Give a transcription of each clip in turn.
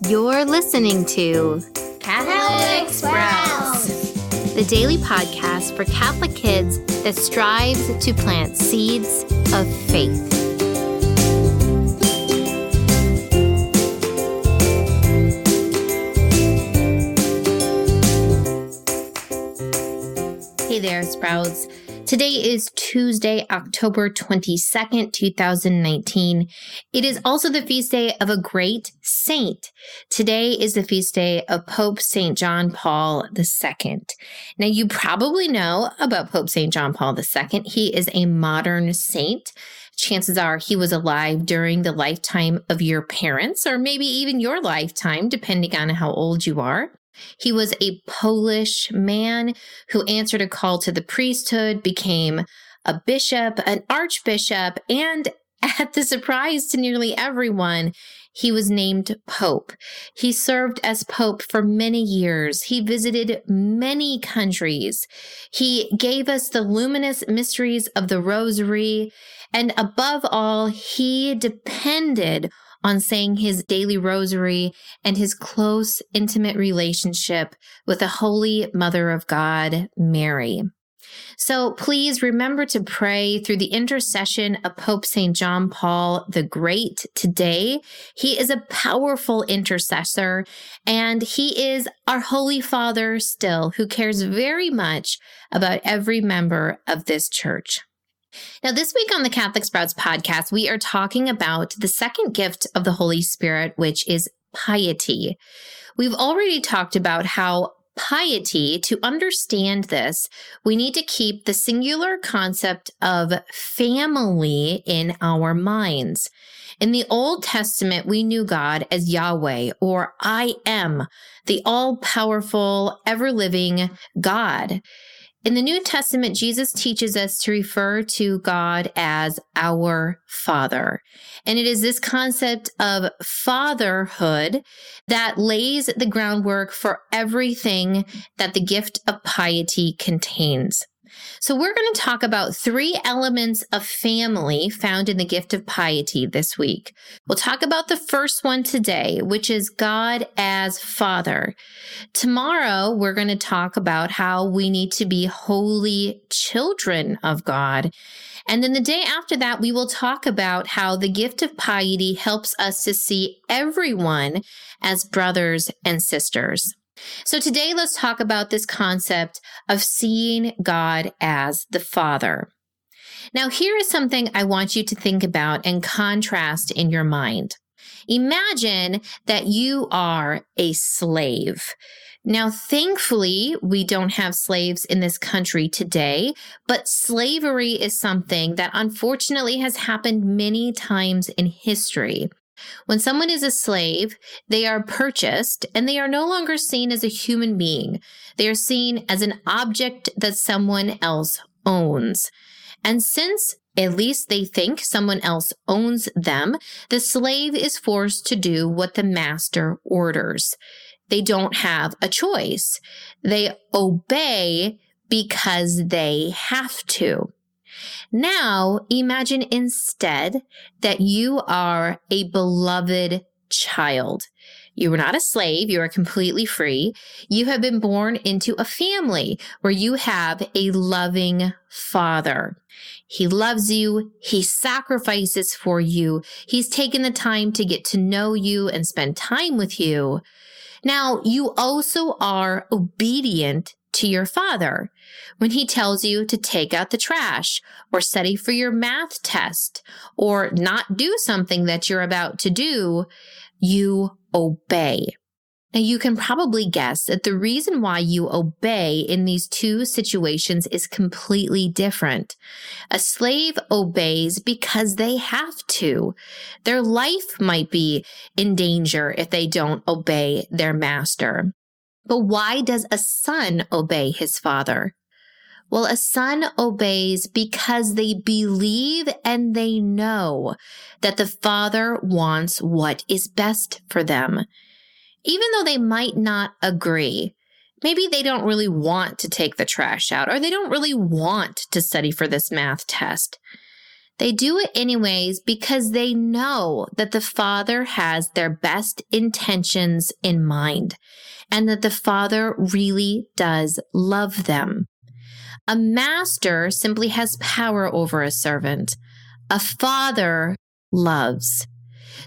You're listening to Catholic Sprouts, the daily podcast for Catholic kids that strives to plant seeds of faith. Hey there, Sprouts. Today is Tuesday, October 22nd, 2019. It is also the feast day of a great saint. Today is the feast day of Pope St. John Paul II. Now, you probably know about Pope St. John Paul II. He is a modern saint. Chances are he was alive during the lifetime of your parents, or maybe even your lifetime, depending on how old you are. He was a Polish man who answered a call to the priesthood, became a bishop, an archbishop, and at the surprise to nearly everyone, he was named Pope. He served as Pope for many years. He visited many countries. He gave us the luminous mysteries of the Rosary. And above all, he depended on saying his daily rosary and his close, intimate relationship with the Holy Mother of God, Mary. So please remember to pray through the intercession of Pope St. John Paul the Great today. He is a powerful intercessor, and he is our Holy Father still, who cares very much about every member of this church. Now, this week on the Catholic Sprouts podcast, we are talking about the second gift of the Holy Spirit, which is piety. We've already talked about how piety, to understand this, we need to keep the singular concept of family in our minds. In the Old Testament, we knew God as Yahweh, or I am, the all-powerful, ever-living God. In the New Testament, Jesus teaches us to refer to God as our Father. And it is this concept of fatherhood that lays the groundwork for everything that the gift of piety contains. So we're going to talk about three elements of family found in the gift of piety this week. We'll talk about the first one today, which is God as Father. Tomorrow, we're going to talk about how we need to be holy children of God. And then the day after that, we will talk about how the gift of piety helps us to see everyone as brothers and sisters. So today, let's talk about this concept of seeing God as the Father. Now, here is something I want you to think about and contrast in your mind. Imagine that you are a slave. Now, thankfully, we don't have slaves in this country today, but slavery is something that unfortunately has happened many times in history. When someone is a slave, they are purchased and they are no longer seen as a human being. They are seen as an object that someone else owns. And since at least they think someone else owns them, the slave is forced to do what the master orders. They don't have a choice. They obey because they have to. Now, imagine instead that you are a beloved child. You are not a slave. You are completely free. You have been born into a family where you have a loving father. He loves you. He sacrifices for you. He's taken the time to get to know you and spend time with you. Now, you also are obedient to your father when he tells you to take out the trash or study for your math test or not do something that you're about to do. You obey. Now, you can probably guess that the reason why you obey in these two situations is completely different. A slave obeys because they have to. Their life might be in danger if they don't obey their master. But why does a son obey his father? Well, a son obeys because they believe and they know that the father wants what is best for them. Even though they might not agree, maybe they don't really want to take the trash out or they don't really want to study for this math test. They do it anyways because they know that the Father has their best intentions in mind and that the Father really does love them. A master simply has power over a servant. A father loves.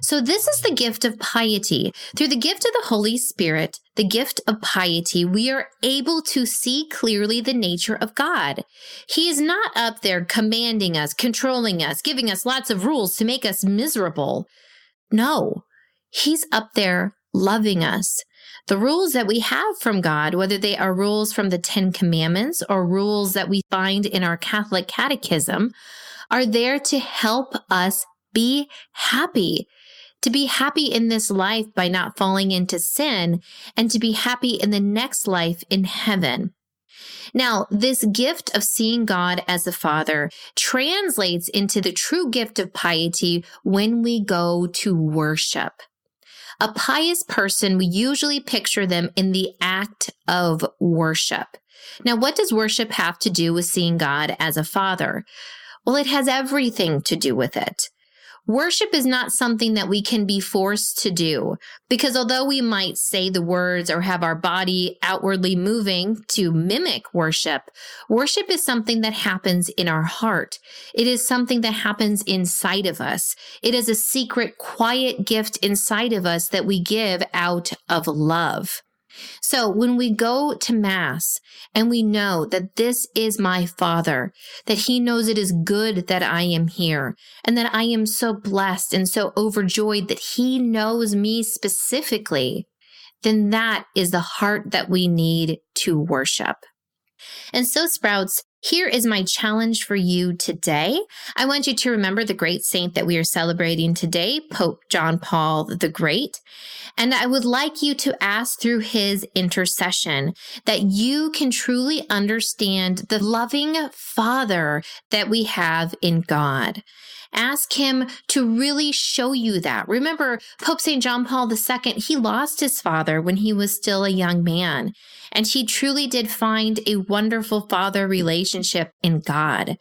So this is the gift of piety. Through the gift of the Holy Spirit, the gift of piety, we are able to see clearly the nature of God. He is not up there commanding us, controlling us, giving us lots of rules to make us miserable. No, He's up there loving us. The rules that we have from God, whether they are rules from the 10 Commandments or rules that we find in our Catholic Catechism, are there to help us be happy. To be happy in this life by not falling into sin, and to be happy in the next life in heaven. Now, this gift of seeing God as a Father translates into the true gift of piety when we go to worship. A pious person, we usually picture them in the act of worship. Now, what does worship have to do with seeing God as a Father? Well, it has everything to do with it. Worship is not something that we can be forced to do, because although we might say the words or have our body outwardly moving to mimic worship, worship is something that happens in our heart. It is something that happens inside of us. It is a secret, quiet gift inside of us that we give out of love. So when we go to Mass and we know that this is my Father, that He knows it is good that I am here, and that I am so blessed and so overjoyed that He knows me specifically, then that is the heart that we need to worship. And so, Sprouts, here is my challenge for you today. I want you to remember the great saint that we are celebrating today, Pope John Paul the Great. And I would like you to ask through his intercession that you can truly understand the loving Father that we have in God. Ask him to really show you that. Remember, Pope St. John Paul II, he lost his father when he was still a young man, and he truly did find a wonderful father relationship in God.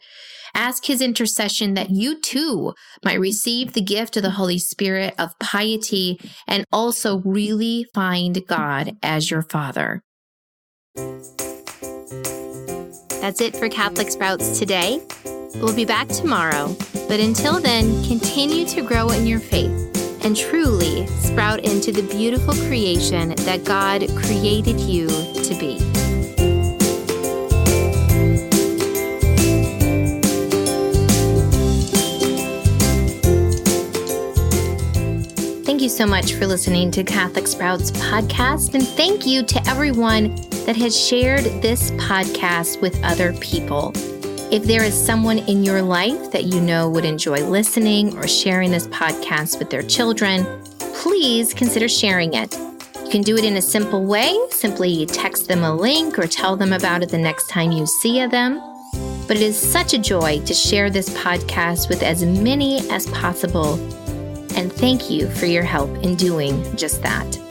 Ask his intercession that you too might receive the gift of the Holy Spirit of piety and also really find God as your Father. That's it for Catholic Sprouts today. We'll be back tomorrow, but until then, continue to grow in your faith and truly sprout into the beautiful creation that God created you to be. Thank you so much for listening to Catholic Sprouts podcast, and thank you to everyone that has shared this podcast with other people. If there is someone in your life that you know would enjoy listening or sharing this podcast with their children, please consider sharing it. You can do it in a simple way. Simply text them a link or tell them about it the next time you see them. But it is such a joy to share this podcast with as many as possible. And thank you for your help in doing just that.